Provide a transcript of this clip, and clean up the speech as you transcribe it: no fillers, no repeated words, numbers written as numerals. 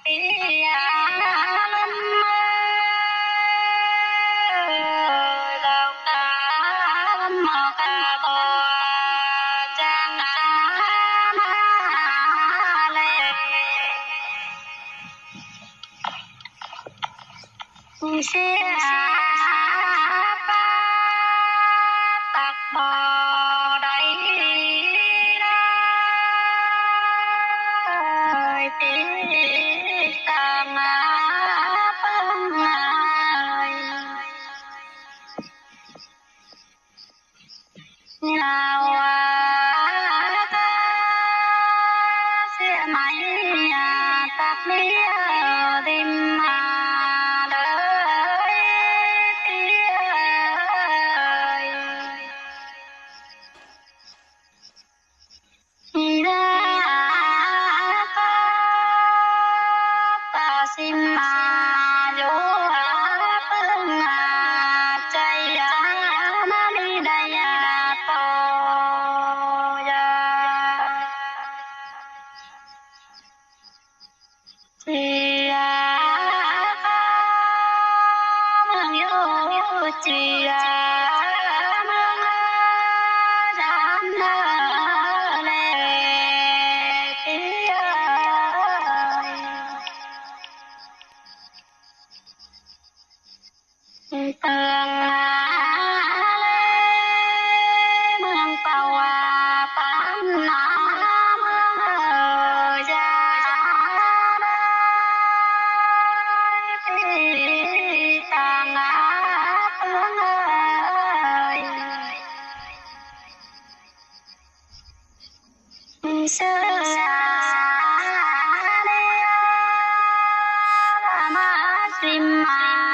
Pia lâm đào ca lâm ca bò trang lệ xe pa tạc bò đầy đời tiếng tàng băng nào ta sẽ mãi tạc lia đêm đời tiếng sim mà vô phương chạy mà đi đây to thì mừng yêu chị mừng dám lệ tường mương tàu bán nó ra tàng phương ơi sơ mà sim mà